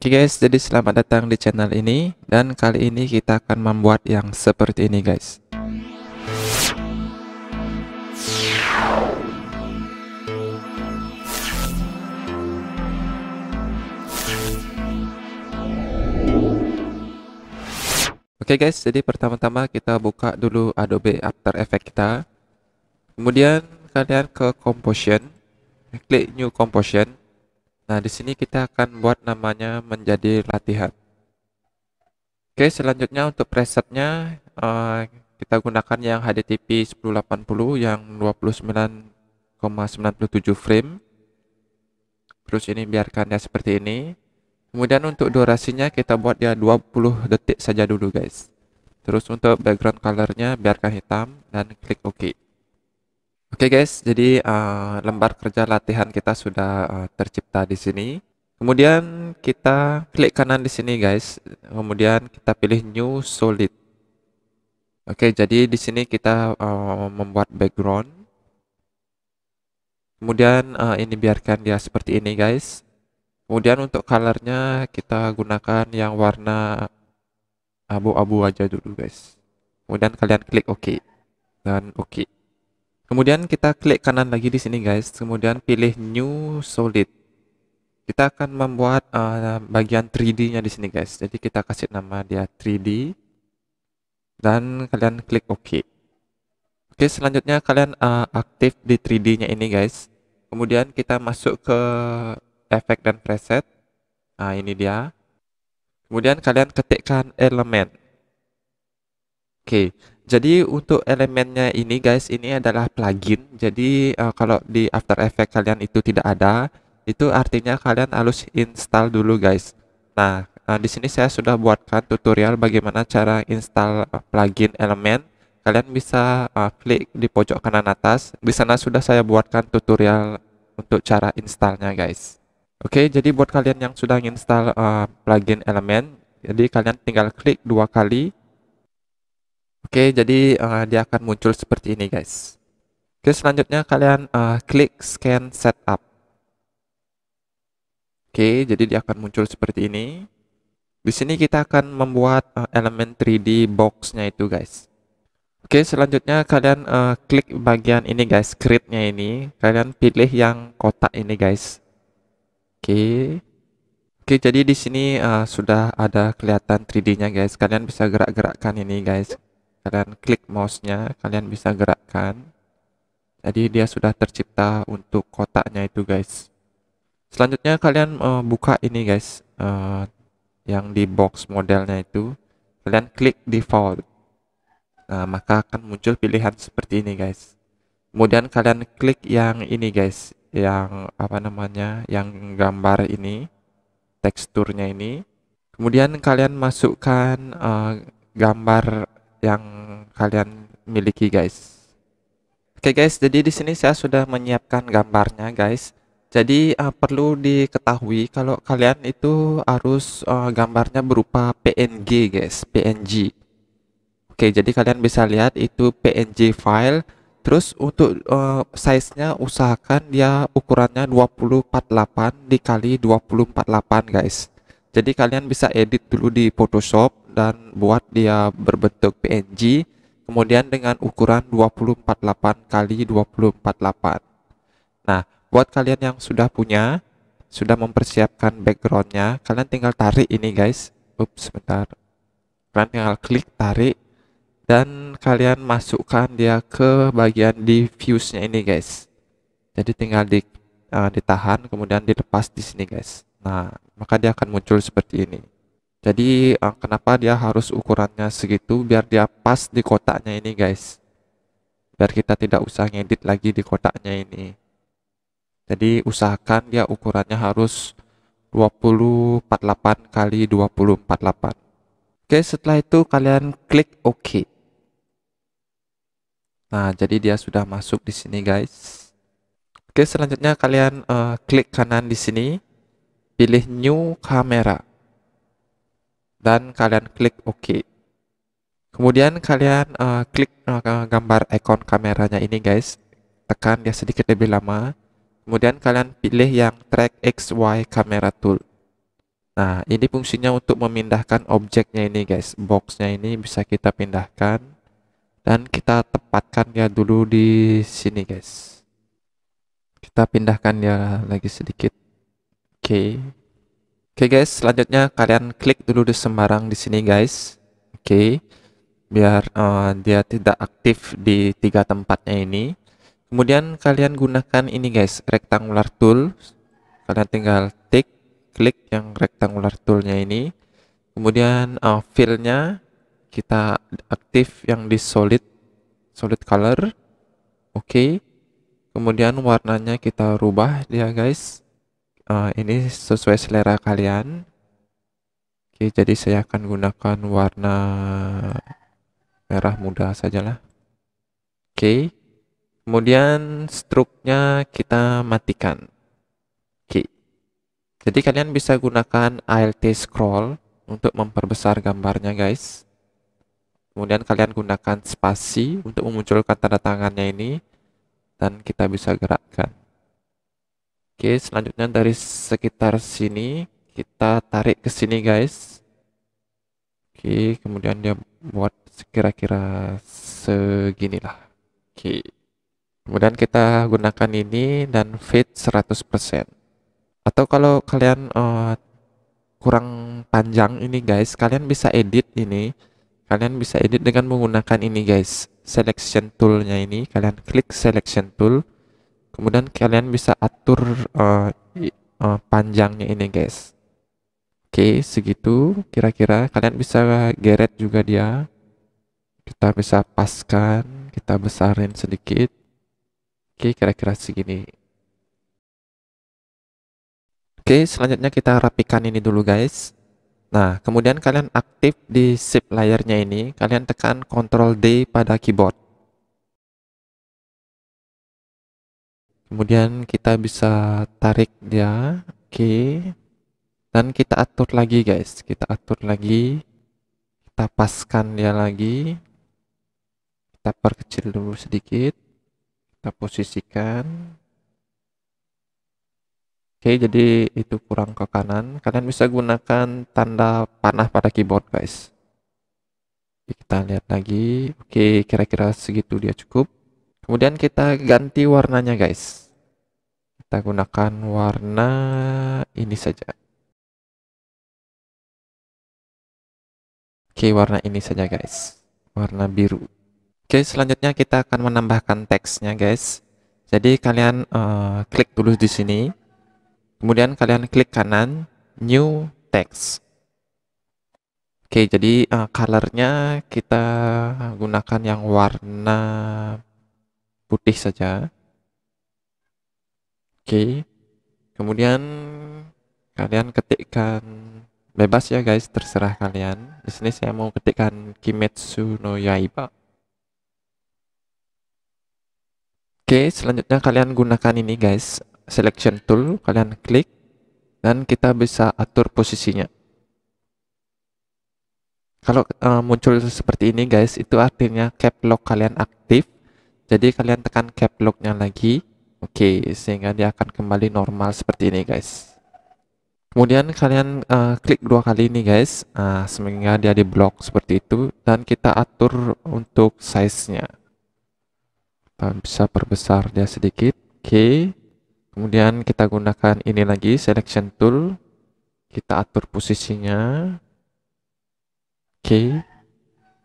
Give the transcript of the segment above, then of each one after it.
Oke guys, jadi selamat datang di channel ini dan kali ini kita akan membuat yang seperti ini guys. Oke guys, jadi pertama-tama kita buka dulu Adobe After Effects kita. Kemudian kalian ke Composition, klik New Composition. Nah, di sini kita akan buat namanya menjadi latihan. Oke, selanjutnya untuk presetnya kita gunakan yang HDTP 1080 yang 29,97 frame. Terus ini biarkan ya seperti ini. Kemudian untuk durasinya kita buat dia 20 detik saja dulu guys. Terus untuk background colornya biarkan hitam dan klik OK. Oke guys, jadi lembar kerja latihan kita sudah tercipta di sini. Kemudian kita klik kanan di sini guys. Kemudian kita pilih New Solid. Oke, jadi di sini kita membuat background. Kemudian ini biarkan dia seperti ini guys. Kemudian untuk colornya kita gunakan yang warna abu-abu aja dulu guys. Kemudian kalian klik OK dan OK. Kemudian kita klik kanan lagi di sini guys. Kemudian pilih New Solid. Kita akan membuat bagian 3D-nya di sini guys. Jadi kita kasih nama dia 3D dan kalian klik OK. Oke, selanjutnya kalian aktif di 3D-nya ini guys. Kemudian kita masuk ke efek dan preset. Nah, ini dia. Kemudian kalian ketikkan elemen. Oke, jadi untuk elemennya ini guys, ini adalah plugin. Jadi kalau di After Effects kalian itu tidak ada, itu artinya kalian harus install dulu guys. Nah, di sini saya sudah buatkan tutorial bagaimana cara install plugin elemen. Kalian bisa klik di pojok kanan atas. Di sana sudah saya buatkan tutorial untuk cara installnya guys. Oke, jadi buat kalian yang sudah install plugin elemen, jadi kalian tinggal klik 2 kali. Oke, jadi dia akan muncul seperti ini guys. Oke, selanjutnya kalian klik Scan Setup. Oke, jadi dia akan muncul seperti ini. Di sini kita akan membuat elemen 3D box-nya itu guys. Oke, selanjutnya kalian klik bagian ini guys, grid-nya ini. Kalian pilih yang kotak ini guys. Oke. Oke, jadi di sini sudah ada kelihatan 3D-nya guys. Kalian bisa gerak-gerakkan ini guys. Kalian klik mouse-nya, kalian bisa gerakkan. Jadi dia sudah tercipta untuk kotaknya itu guys. Selanjutnya kalian buka ini guys, yang di box modelnya itu. Kalian klik default. Nah, maka akan muncul pilihan seperti ini guys. Kemudian kalian klik yang ini guys, yang apa namanya, yang gambar ini, teksturnya ini. Kemudian kalian masukkan gambar yang kalian miliki guys. Oke guys, jadi di sini saya sudah menyiapkan gambarnya guys. Jadi perlu diketahui kalau kalian itu harus gambarnya berupa PNG guys, PNG. Oke, jadi kalian bisa lihat itu PNG file. Terus untuk size-nya usahakan dia ukurannya 2048 dikali 2048 guys. Jadi kalian bisa edit dulu di Photoshop dan buat dia berbentuk PNG. Kemudian dengan ukuran 2048 kali 2048. Nah, buat kalian yang sudah punya, sudah mempersiapkan backgroundnya, kalian tinggal tarik ini guys. Ups, sebentar. Kalian tinggal klik tarik. Dan kalian masukkan dia ke bagian diffuse-nya ini guys. Jadi tinggal ditahan kemudian dilepas di sini guys. Nah, maka dia akan muncul seperti ini. Jadi kenapa dia harus ukurannya segitu? Biar dia pas di kotaknya ini guys. Biar kita tidak usah ngedit lagi di kotaknya ini. Jadi usahakan dia ukurannya harus 2048 kali 2048. Oke, setelah itu kalian klik OK. Nah, jadi dia sudah masuk di sini guys. Oke, selanjutnya kalian klik kanan di sini, pilih New Camera, dan kalian klik OK. Kemudian kalian klik gambar ikon kameranya ini guys, tekan dia sedikit lebih lama. Kemudian kalian pilih yang Track XY Camera Tool. Nah, ini fungsinya untuk memindahkan objeknya ini guys. Boxnya ini bisa kita pindahkan dan kita tempatkan dia dulu di sini guys. Kita pindahkan dia lagi sedikit. Oke. Oke guys, selanjutnya kalian klik dulu di sembarang di sini guys. Oke. Biar dia tidak aktif di tiga tempatnya ini. Kemudian kalian gunakan ini guys, rectangular tool. Kalian tinggal klik yang rectangular toolnya ini. Kemudian fill-nya kita aktif yang di solid color. Oke. Kemudian warnanya kita rubah dia guys. Ini sesuai selera kalian. Oke, jadi saya akan gunakan warna merah muda sajalah. Oke. Kemudian stroke-nya kita matikan. Oke. Jadi kalian bisa gunakan Alt scroll untuk memperbesar gambarnya guys. Kemudian kalian gunakan spasi untuk memunculkan tanda tangannya ini. Dan kita bisa gerakkan. Oke, selanjutnya dari sekitar sini kita tarik ke sini guys. Oke, kemudian dia buat kira-kira seginilah. Oke. Kemudian kita gunakan ini dan fit 100%. Atau kalau kalian kurang panjang ini guys, kalian bisa edit ini. Kalian bisa edit dengan menggunakan ini guys. Selection toolnya ini, kalian klik selection tool. Kemudian kalian bisa atur panjangnya ini guys. Oke, segitu kira-kira. Kalian bisa geret juga dia. Kita bisa paskan, kita besarin sedikit. Oke, kira-kira segini. Oke, selanjutnya kita rapikan ini dulu guys. Nah, kemudian kalian aktif di shape layernya ini. Kalian tekan Ctrl D pada keyboard. Kemudian kita bisa tarik dia. Oke. Dan kita atur lagi guys. Kita atur lagi. Kita paskan dia lagi. Kita perkecil dulu sedikit. Kita posisikan. Oke, jadi itu kurang ke kanan. Kalian bisa gunakan tanda panah pada keyboard guys. Kita lihat lagi. Oke, kira-kira segitu dia cukup. Kemudian kita ganti warnanya guys. Kita gunakan warna ini saja. Oke, warna ini saja guys. Warna biru. Oke, selanjutnya kita akan menambahkan teksnya guys. Jadi kalian klik dulu di sini. Kemudian kalian klik kanan, new text. Oke, jadi colornya kita gunakan yang warna putih saja. Oke, kemudian kalian ketikkan bebas ya guys, terserah kalian. Di sini saya mau ketikkan Kimetsu no Yaiba. Oke, selanjutnya kalian gunakan ini guys, selection tool, kalian klik dan kita bisa atur posisinya. Kalau muncul seperti ini guys, itu artinya cap lock kalian aktif. Jadi kalian tekan cap locknya lagi. Oke, sehingga dia akan kembali normal seperti ini guys. Kemudian kalian klik dua kali ini guys, sehingga dia di block seperti itu. Dan kita atur untuk size-nya. Kita bisa perbesar dia sedikit. Oke. Kemudian kita gunakan ini lagi, selection tool. Kita atur posisinya. Oke.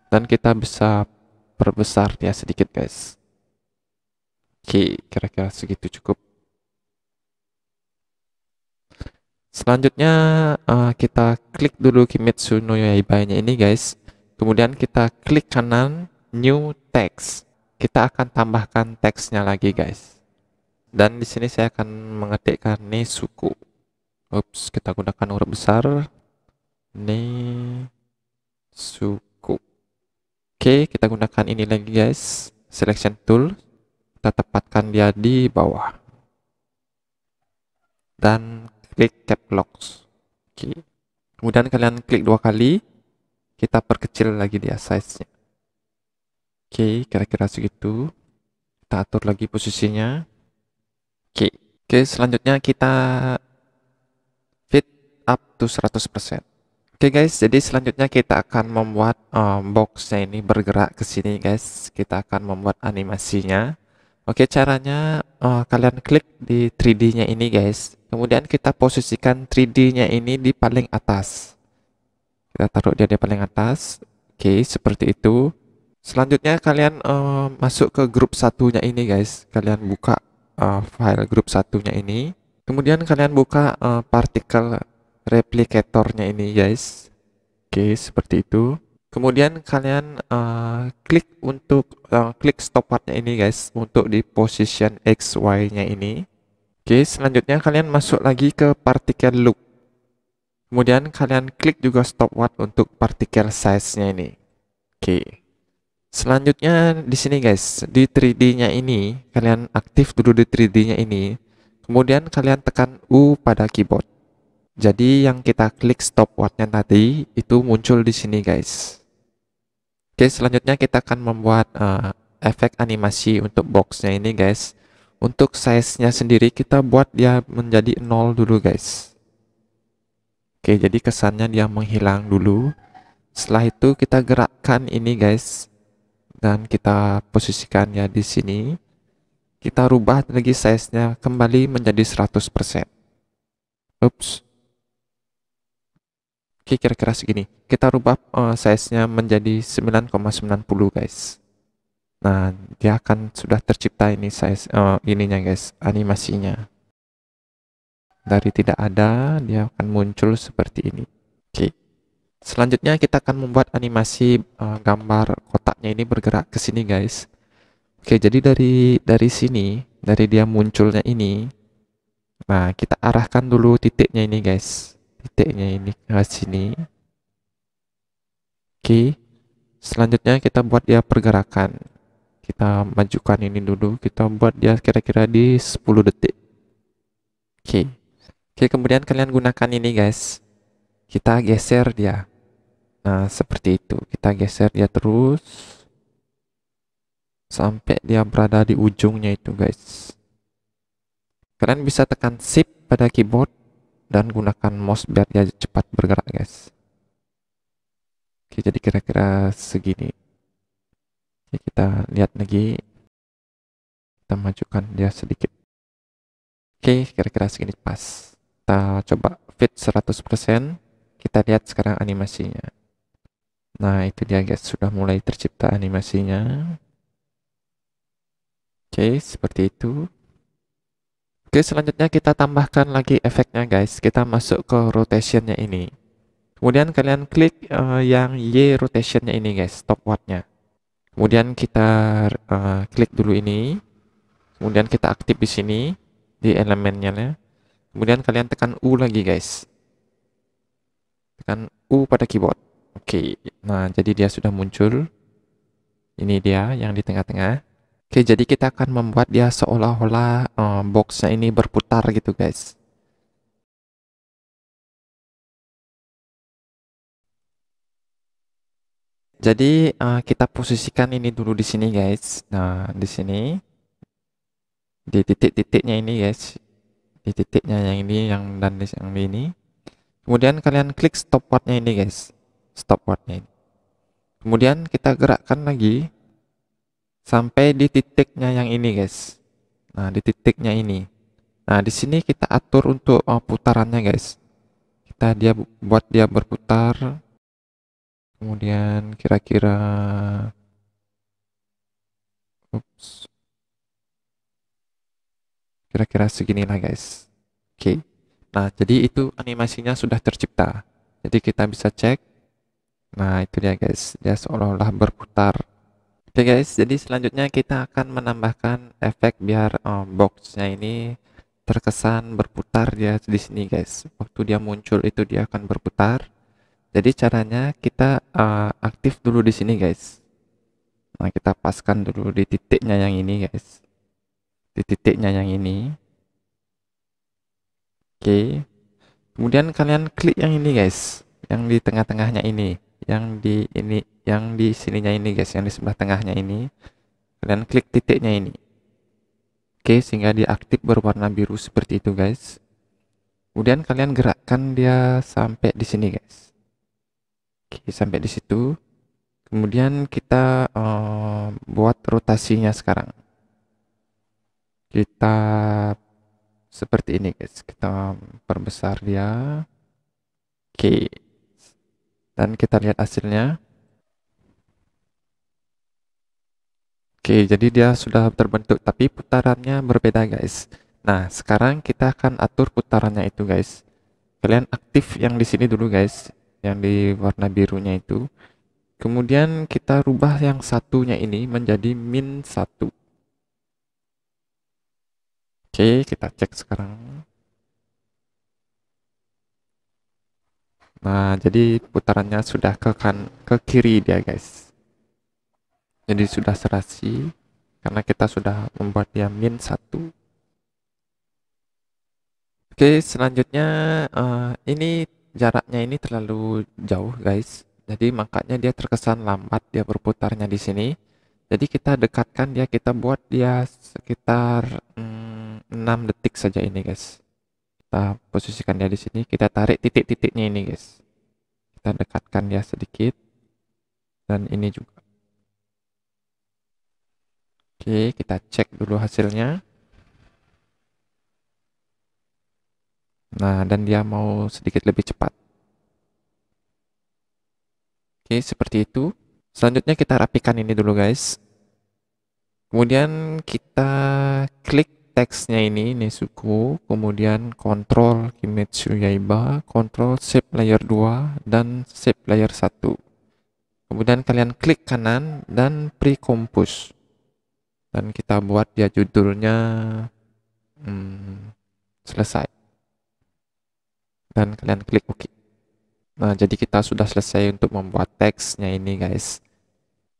Dan kita bisa perbesar dia sedikit guys. Oke, kira-kira segitu cukup. Selanjutnya kita klik dulu Kimetsu no Yaiba-nya ini guys. Kemudian kita klik kanan new text. Kita akan tambahkan teksnya lagi guys. Dan di sini saya akan mengetikkan Nezuko. Ups, kita gunakan huruf besar. Nezuko. Oke, kita gunakan ini lagi guys. Selection tool. Kita tempatkan dia di bawah. Dan klik cap lock. Oke. Kemudian kalian klik dua kali. Kita perkecil lagi dia size-nya. Oke, kira-kira segitu. Kita atur lagi posisinya. Oke, selanjutnya kita fit up 100%. Oke guys, jadi selanjutnya kita akan membuat boxnya ini bergerak ke sini guys. Kita akan membuat animasinya. Oke, caranya kalian klik di 3D-nya ini guys. Kemudian kita posisikan 3D-nya ini di paling atas. Kita taruh dia di paling atas. Oke, seperti itu. Selanjutnya kalian masuk ke grup satunya ini guys. Kalian buka file grup satunya ini. Kemudian kalian buka particle replicatornya ini guys. Oke, seperti itu. Kemudian kalian klik untuk klik stopwatch-nya ini guys untuk di position X Y-nya ini. Oke, selanjutnya kalian masuk lagi ke particle loop. Kemudian kalian klik juga stopwatch untuk particle size-nya ini. Oke. Selanjutnya di sini guys, di 3D-nya ini kalian aktif dulu di 3D-nya ini. Kemudian kalian tekan U pada keyboard. Jadi yang kita klik stopwatch-nya tadi itu muncul di sini guys. Oke, selanjutnya kita akan membuat efek animasi untuk box-nya ini guys. Untuk size-nya sendiri kita buat dia menjadi 0 dulu guys. Oke, jadi kesannya dia menghilang dulu. Setelah itu kita gerakkan ini guys. Dan kita posisikan ya di sini. Kita rubah lagi size-nya kembali menjadi 100%. Ups. Oke, kira-kira segini. Kita rubah size-nya menjadi 9,90 guys. Nah, dia akan sudah tercipta ini size ininya guys, animasinya. Dari tidak ada, dia akan muncul seperti ini. Oke. Selanjutnya kita akan membuat animasi gambar kotaknya ini bergerak ke sini guys. Oke, jadi dari sini, dari dia munculnya ini, nah kita arahkan dulu titiknya ini guys. Titiknya ini ke sini. Oke. Selanjutnya kita buat dia pergerakan. Kita majukan ini dulu, kita buat dia kira-kira di 10 detik. Oke. Oke, kemudian kalian gunakan ini guys. Kita geser dia. Nah, seperti itu. Kita geser dia terus sampai dia berada di ujungnya itu guys. Kalian bisa tekan shift pada keyboard dan gunakan mouse biar dia cepat bergerak guys. Oke, jadi kira-kira segini. Oke, kita lihat lagi. Kita majukan dia sedikit. Oke, kira-kira segini pas. Kita coba fit 100%. Kita lihat sekarang animasinya. Nah, itu dia guys, sudah mulai tercipta animasinya. Oke, seperti itu. Oke, selanjutnya kita tambahkan lagi efeknya guys. Kita masuk ke rotationnya ini. Kemudian kalian klik yang Y rotationnya ini guys, stopwatch-nya. Kemudian kita klik dulu ini. Kemudian kita aktif di sini di elemennya. Kemudian kalian tekan U lagi guys. Tekan U pada keyboard. Oke, nah jadi dia sudah muncul. Ini dia yang di tengah-tengah. Oke, jadi kita akan membuat dia seolah-olah boxnya ini berputar gitu guys. Jadi kita posisikan ini dulu di sini guys. Nah, di sini di titik-titiknya ini guys. Di titiknya yang ini dan yang ini. Kemudian kalian klik stopwatch-nya ini guys. Stopwatch-nya ini. Kemudian kita gerakkan lagi sampai di titiknya yang ini guys. Nah, di titiknya ini. Nah, di sini kita atur untuk putarannya guys. Kita buat dia berputar. Kemudian kira-kira kira-kira seginilah guys. Oke. Nah, jadi itu animasinya sudah tercipta. Jadi kita bisa cek. Nah, itu dia guys. Dia seolah-olah berputar. Oke guys, jadi selanjutnya kita akan menambahkan efek biar boxnya ini terkesan berputar dia di sini guys. Waktu dia muncul itu dia akan berputar. Jadi caranya kita aktif dulu di sini guys. Nah, kita paskan dulu di titiknya yang ini guys. Di titiknya yang ini. Oke. Kemudian kalian klik yang ini guys. Yang di tengah-tengahnya ini. Yang di sininya ini guys, yang di sebelah tengahnya ini. Kalian klik titiknya ini. Oke, sehingga dia aktif berwarna biru seperti itu guys. Kemudian kalian gerakkan dia sampai di sini guys. Oke, sampai di situ. Kemudian kita buat rotasinya sekarang. Kita seperti ini guys. Kita perbesar dia. Oke. Dan kita lihat hasilnya. Oke, jadi dia sudah terbentuk tapi putarannya berbeda guys. Nah, sekarang kita akan atur putarannya itu guys. Kalian aktif yang di sini dulu guys, yang di warna birunya itu. Kemudian kita rubah yang satunya ini menjadi -1. Oke, kita cek sekarang. Nah, jadi putarannya sudah ke kiri dia guys. Jadi sudah serasi karena kita sudah membuat dia -1. Oke, selanjutnya ini jaraknya ini terlalu jauh guys. Jadi makanya dia terkesan lambat dia berputarnya di sini. Jadi kita dekatkan dia, kita buat dia sekitar 6 detik saja ini guys. Kita posisikan dia di sini, kita tarik titik-titiknya ini guys. Kita dekatkan dia sedikit dan ini juga. Oke, kita cek dulu hasilnya. Nah, dan dia mau sedikit lebih cepat. Oke, seperti itu. Selanjutnya kita rapikan ini dulu guys. Kemudian kita klik teksnya ini Nezuko, kemudian kontrol Kimetsu Yaiba, kontrol shape layer 2 dan shape layer 1. Kemudian kalian klik kanan dan pre-compose. Dan kita buat dia judulnya selesai. Dan kalian klik OK. Nah, jadi kita sudah selesai untuk membuat teksnya ini guys.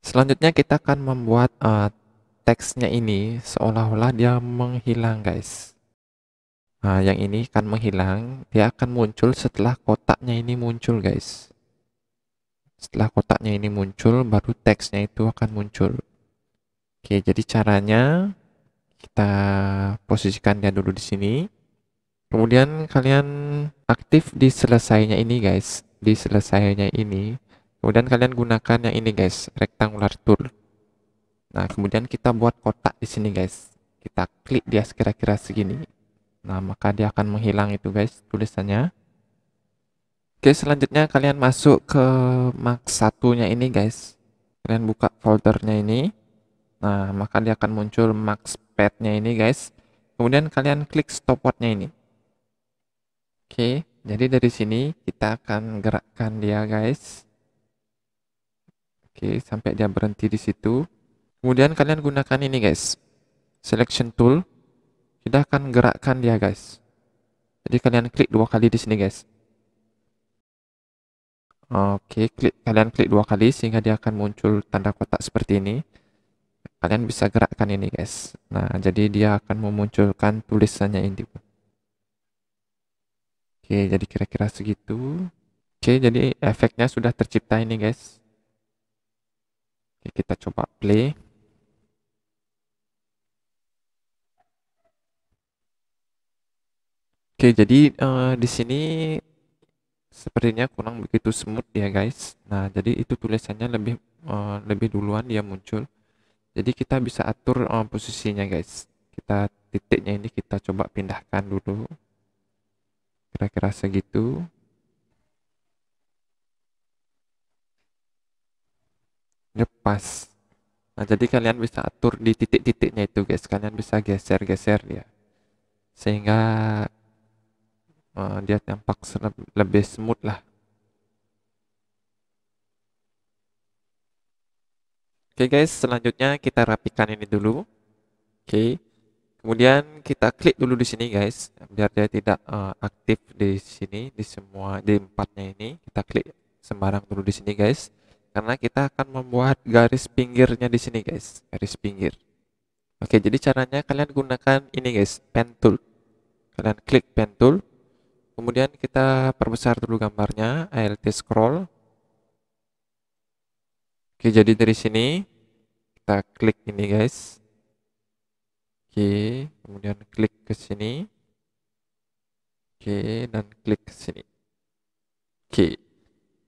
Selanjutnya kita akan membuat teksnya ini seolah-olah dia menghilang guys. Nah, yang ini akan menghilang, dia akan muncul setelah kotaknya ini muncul guys. Setelah kotaknya ini muncul, baru teksnya itu akan muncul. Oke, jadi caranya kita posisikan dia dulu di sini. Kemudian kalian aktif di selesainya ini guys, di selesainya ini. Kemudian kalian gunakan yang ini guys, rectangular tool. Nah, kemudian kita buat kotak di sini guys. Kita klik dia kira-kira segini. Nah, maka dia akan menghilang itu guys tulisannya. Oke, selanjutnya kalian masuk ke Max 1-nya ini guys. Kalian buka foldernya ini. Nah, maka dia akan muncul Max Pad-nya ini guys. Kemudian kalian klik stopwatch-nya ini. Oke, jadi dari sini kita akan gerakkan dia guys. Oke, sampai dia berhenti di situ. Kemudian kalian gunakan ini guys. Selection tool. Kita akan gerakkan dia guys. Jadi kalian klik 2 kali di sini guys. Oke, kalian klik 2 kali sehingga dia akan muncul tanda kotak seperti ini. Kalian bisa gerakkan ini guys. Nah, jadi dia akan memunculkan tulisannya ini. Oke, jadi kira-kira segitu. Oke, jadi efeknya sudah tercipta ini guys. Oke, kita coba play. Oke, jadi di sini sepertinya kurang begitu smooth ya guys. Nah, jadi itu tulisannya lebih duluan dia muncul. Jadi kita bisa atur posisinya guys. Kita titiknya ini kita coba pindahkan dulu. Kira-kira segitu. Ya pas. Nah, jadi kalian bisa atur di titik-titiknya itu guys. Kalian bisa geser-geser ya. Sehingga dia tampak lebih smooth lah. Oke guys, selanjutnya kita rapikan ini dulu. Oke. Kemudian kita klik dulu di sini guys, biar dia tidak aktif di sini di semua di empatnya ini. Kita klik sembarang dulu di sini guys, karena kita akan membuat garis pinggirnya di sini guys, garis pinggir. Oke, jadi caranya kalian gunakan ini guys, pen tool. Kalian klik pen tool, kemudian kita perbesar dulu gambarnya, alt scroll. Oke, jadi dari sini kita klik ini guys. Oke, kemudian klik ke sini. Oke, dan klik ke sini. Oke,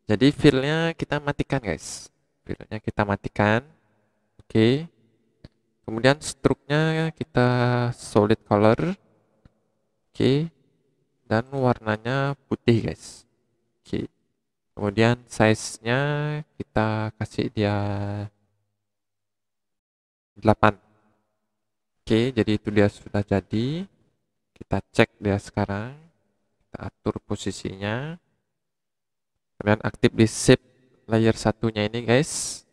jadi fill-nya kita matikan guys. Fill-nya kita matikan. Oke, kemudian stroke-nya kita solid color. Oke, dan warnanya putih guys. Oke, kemudian size-nya kita kasih dia 8. Oke, jadi itu dia sudah jadi. Kita cek dia sekarang. Kita atur posisinya. Kemudian aktif di shape layer satunya ini guys.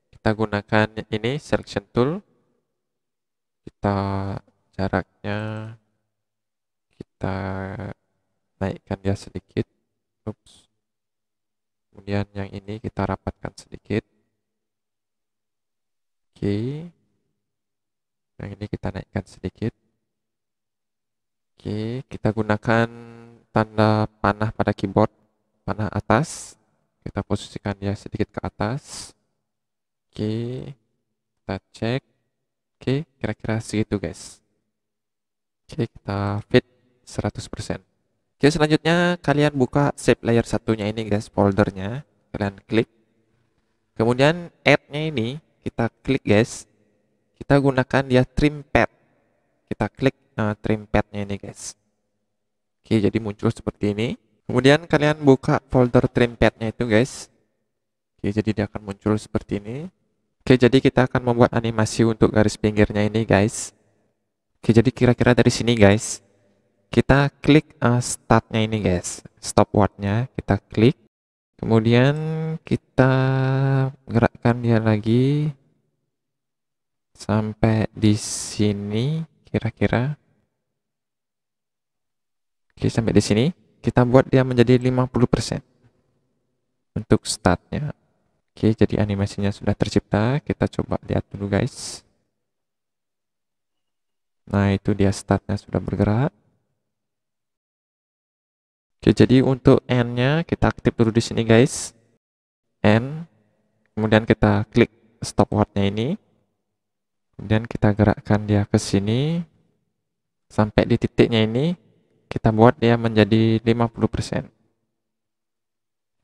Kita gunakan ini selection tool. Kita jaraknya kita naikkan dia sedikit. Oops. Kemudian yang ini kita rapatkan sedikit. Oke. Yang ini kita naikkan sedikit. Oke, kita gunakan tanda panah pada keyboard, panah atas. Kita posisikan dia sedikit ke atas. Oke, kita cek. Oke, kira-kira segitu guys. Oke, kita fit 100%. Oke, selanjutnya kalian buka shape layer satunya ini guys, foldernya. Kalian klik. Kemudian add-nya ini kita klik guys. Kita gunakan dia trim pad. Kita klik trim pad-nya ini guys. Oke, jadi muncul seperti ini. Kemudian kalian buka folder trim pad-nya itu guys. Oke, jadi dia akan muncul seperti ini. Oke, jadi kita akan membuat animasi untuk garis pinggirnya ini guys. Oke, jadi kira-kira dari sini guys. Kita klik start-nya ini guys. Stopwatch-nya kita klik. Kemudian kita gerakkan dia lagi sampai di sini kira-kira. Oke, sampai di sini. Kita buat dia menjadi 50% untuk startnya. Oke, jadi animasinya sudah tercipta. Kita coba lihat dulu guys. Nah, itu dia startnya sudah bergerak. Oke, jadi untuk N-nya kita aktif dulu di sini guys. N. Kemudian kita klik stopwatch-nya ini. Kemudian kita gerakkan dia ke sini. Sampai di titiknya ini. Kita buat dia menjadi 50%.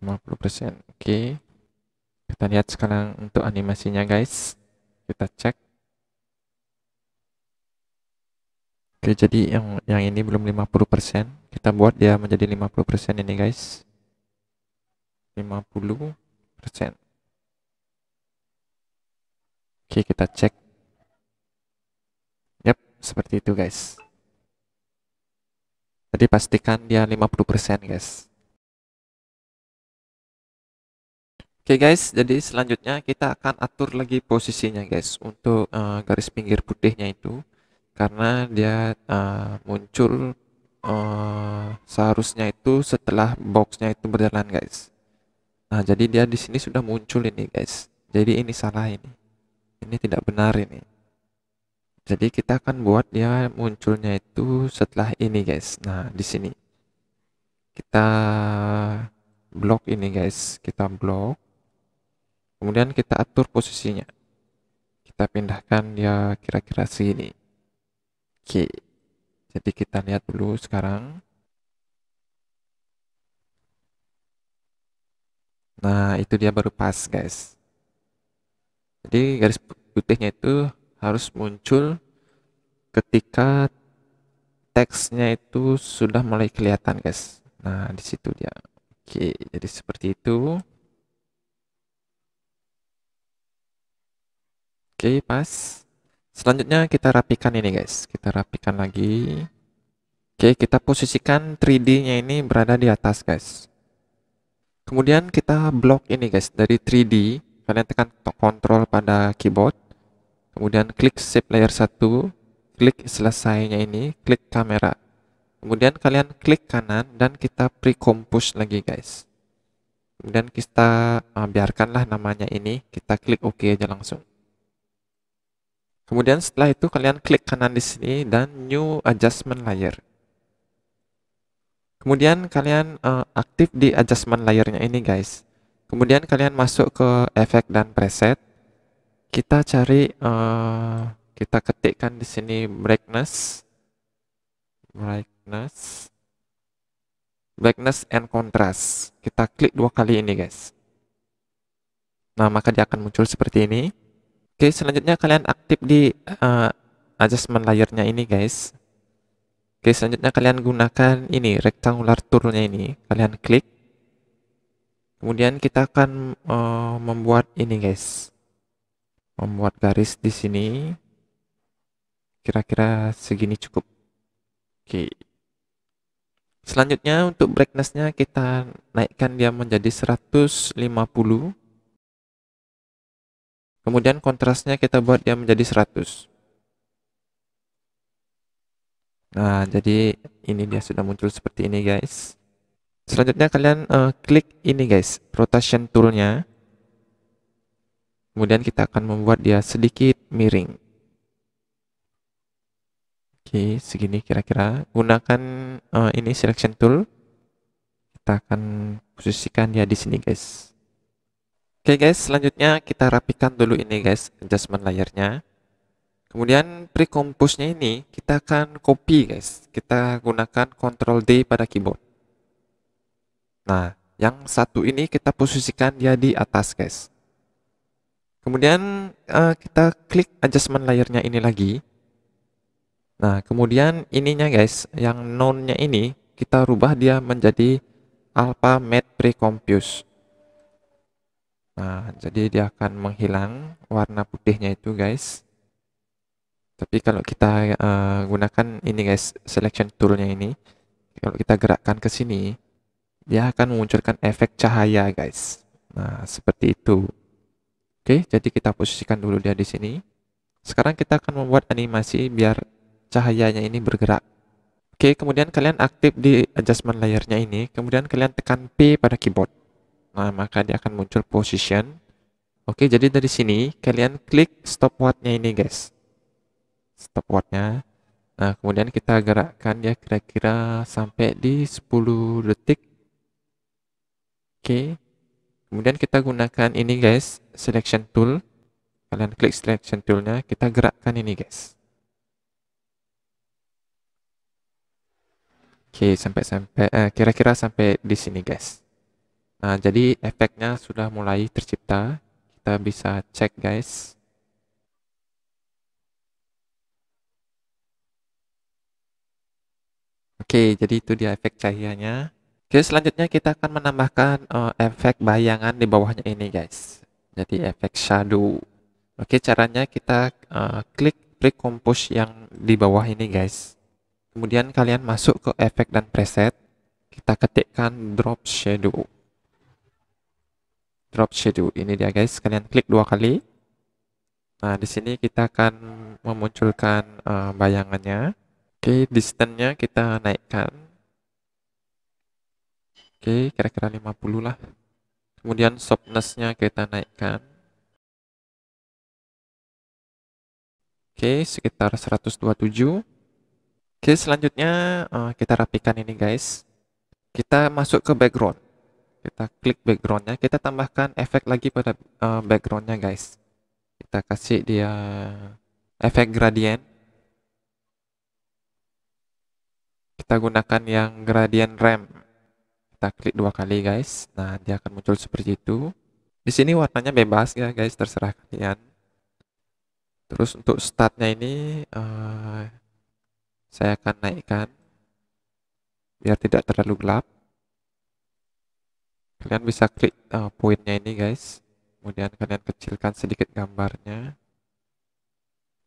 50%. Oke. Kita lihat sekarang untuk animasinya guys. Kita cek. Oke, jadi yang ini belum 50%. Kita buat dia menjadi 50% ini guys. 50%. Oke, kita cek. Yap, seperti itu guys. Jadi pastikan dia 50% guys. Oke guys, jadi selanjutnya kita akan atur lagi posisinya guys. Untuk garis pinggir putihnya itu. Karena dia muncul seharusnya itu setelah boxnya itu berjalan guys. Nah, jadi dia di sini sudah muncul ini guys. Jadi ini salah ini. Ini tidak benar ini. Jadi kita akan buat dia munculnya itu setelah ini guys. Nah, di sini. Kita blok ini guys. Kita blok. Kemudian kita atur posisinya. Kita pindahkan dia kira-kira sini. Oke. Jadi kita lihat dulu sekarang. Nah, itu dia baru pas guys. Jadi garis putihnya itu harus muncul ketika teksnya itu sudah mulai kelihatan guys. Nah, di situ dia. Oke, jadi seperti itu. Oke, pas. Selanjutnya kita rapikan ini guys. Kita rapikan lagi. Oke, kita posisikan 3D-nya ini berada di atas guys. Kemudian kita blok ini guys dari 3D. Kalian tekan Ctrl pada keyboard. Kemudian klik shape layer 1. Klik selesainya ini. Klik kamera. Kemudian kalian klik kanan dan kita pre-compose lagi guys. Kemudian kita biarkanlah namanya ini. Kita klik OK aja langsung. Kemudian setelah itu kalian klik kanan di sini dan new adjustment layer. Kemudian kalian aktif di adjustment layernya ini guys. Kemudian kalian masuk ke efek dan preset. Kita cari kita ketikkan di sini brightness. brightness and contrast. Kita klik 2 kali ini guys. Nah, maka dia akan muncul seperti ini. Oke, selanjutnya kalian aktif di adjustment layernya ini guys. Oke, selanjutnya kalian gunakan ini rectangular toolnya ini. Kalian klik. Kemudian kita akan membuat ini guys. Membuat garis di sini. Kira-kira segini cukup. Oke. Selanjutnya untuk brightness-nya kita naikkan dia menjadi 150. Kemudian kontrasnya kita buat dia menjadi 100. Nah, jadi ini dia sudah muncul seperti ini guys. Selanjutnya kalian klik ini guys, rotation toolnya. Kemudian kita akan membuat dia sedikit miring. Oke, segini kira-kira. Gunakan ini selection tool. Kita akan posisikan dia di sini guys. Oke guys, selanjutnya kita rapikan dulu ini guys, adjustment layernya. Kemudian pre-compose-nya ini kita akan copy guys. Kita gunakan Ctrl D pada keyboard. Nah, yang satu ini kita posisikan dia di atas guys. Kemudian kita klik adjustment layernya ini lagi. Nah, kemudian ininya guys, yang none-nya ini kita rubah dia menjadi alpha matte pre-compose. Nah, jadi dia akan menghilang warna putihnya itu guys. Tapi kalau kita gunakan ini guys, selection toolnya ini, kalau kita gerakkan ke sini, dia akan memunculkan efek cahaya guys. Nah, seperti itu. Oke, jadi kita posisikan dulu dia di sini. Sekarang kita akan membuat animasi biar cahayanya ini bergerak. Oke, kemudian kalian aktif di adjustment layernya ini, kemudian kalian tekan P pada keyboard. Nah, maka dia akan muncul position. Oke, jadi dari sini kalian klik stopwatch-nya ini guys. Stopwatch-nya. Nah, kemudian kita gerakkan dia kira-kira sampai di 10 detik. Oke. Kemudian kita gunakan ini guys, selection tool. Kalian klik selection tool-nya, kita gerakkan ini guys. Oke, kira-kira sampai di sini guys. Nah, jadi efeknya sudah mulai tercipta. Kita bisa cek guys. Oke, jadi itu dia efek cahayanya. Oke, selanjutnya kita akan menambahkan efek bayangan di bawahnya ini guys. Jadi efek shadow. Oke, caranya kita klik pre-compose yang di bawah ini guys. Kemudian kalian masuk ke efek dan preset. Kita ketikkan drop shadow. Drop shadow ini dia guys. Kalian klik 2 kali. Nah, di sini kita akan memunculkan bayangannya. Oke, distance-nya kita naikkan. Oke, kira-kira 50 lah. Kemudian softness-nya kita naikkan. Oke, sekitar 127. Oke, selanjutnya kita rapikan ini guys. Kita masuk ke background. Kita klik background-nya. Kita tambahkan efek lagi pada background-nya guys. Kita kasih dia efek gradient. Kita gunakan yang gradient ramp. Kita klik 2 kali guys. Nah, dia akan muncul seperti itu. Di sini warnanya bebas ya guys, terserah kalian. Terus untuk startnya ini saya akan naikkan biar tidak terlalu gelap. Kalian bisa klik poinnya ini guys. Kemudian kalian kecilkan sedikit gambarnya.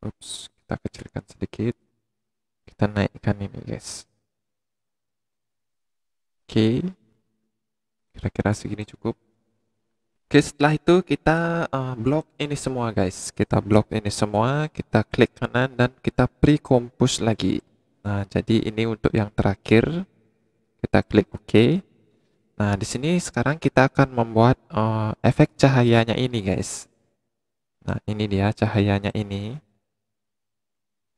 Ups, kita kecilkan sedikit. Kita naikkan ini guys. Oke. Kira-kira segini cukup. Oke, setelah itu kita blok ini semua guys. Kita blok ini semua, kita klik kanan dan kita pre-compose lagi. Nah, jadi ini untuk yang terakhir. Kita klik OK. Nah, di sini sekarang kita akan membuat efek cahayanya ini guys. Nah, ini dia cahayanya ini.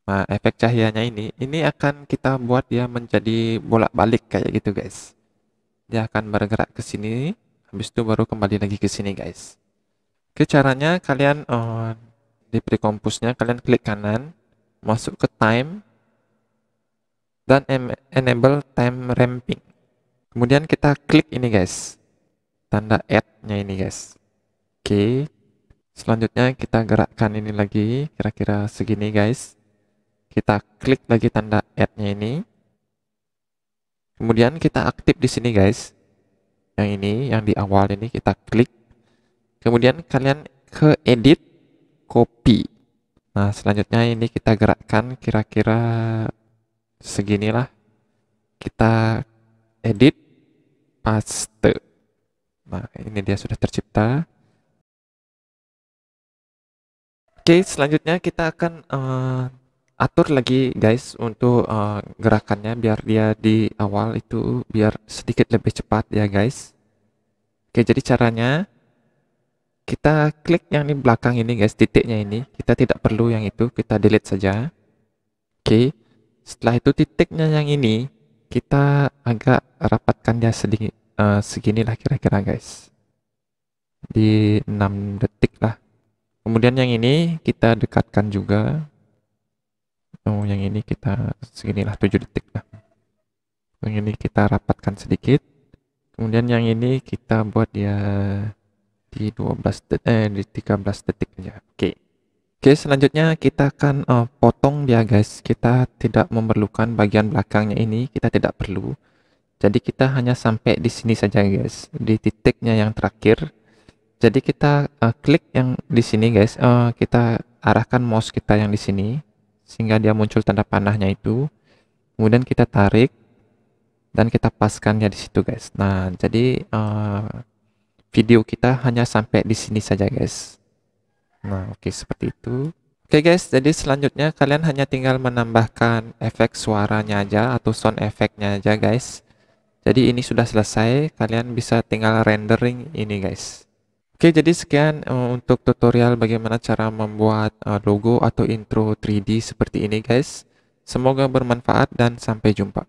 Nah, efek cahayanya ini akan kita buat dia menjadi bolak-balik kayak gitu guys. Dia akan bergerak ke sini, habis itu baru kembali lagi ke sini guys. Oke, caranya kalian di pre-compose-nya kalian klik kanan, masuk ke time, dan enable time ramping. Kemudian kita klik ini guys, tanda add-nya ini guys. Oke, selanjutnya kita gerakkan ini lagi, kira-kira segini guys. Kita klik lagi tanda add-nya ini. Kemudian kita aktif di sini guys. Yang ini, yang di awal ini kita klik. Kemudian kalian ke edit, copy. Nah, selanjutnya ini kita gerakkan kira-kira seginilah. Kita edit, paste. Nah, ini dia sudah tercipta. Oke, selanjutnya kita akan atur lagi guys untuk gerakannya biar dia di awal itu biar sedikit lebih cepat ya guys. Oke, jadi caranya kita klik yang di belakang ini guys, titiknya ini. Kita tidak perlu yang itu, kita delete saja. Oke, setelah itu titiknya yang ini kita agak rapatkan dia sedikit, seginilah kira-kira guys, di 6 detik lah. Kemudian yang ini kita dekatkan juga. Oh, yang ini kita seginilah 7 detik lah. Yang ini kita rapatkan sedikit. Kemudian yang ini kita buat dia di 12 detik, di 13 detik aja. Oke. Oke, selanjutnya kita akan potong dia guys. Kita tidak memerlukan bagian belakangnya ini, kita tidak perlu. Jadi kita hanya sampai di sini saja guys, di titiknya yang terakhir. Jadi kita klik yang di sini guys, kita arahkan mouse kita yang di sini sehingga dia muncul tanda panahnya itu. Kemudian kita tarik dan kita paskan ya di situ guys. Nah, jadi video kita hanya sampai di sini saja guys. Nah, oke, seperti itu. Oke guys, jadi selanjutnya kalian hanya tinggal menambahkan efek suaranya aja atau sound efeknya aja guys. Jadi ini sudah selesai, kalian bisa tinggal rendering ini guys. Oke, jadi sekian untuk tutorial bagaimana cara membuat logo atau intro 3D seperti ini guys. Semoga bermanfaat dan sampai jumpa.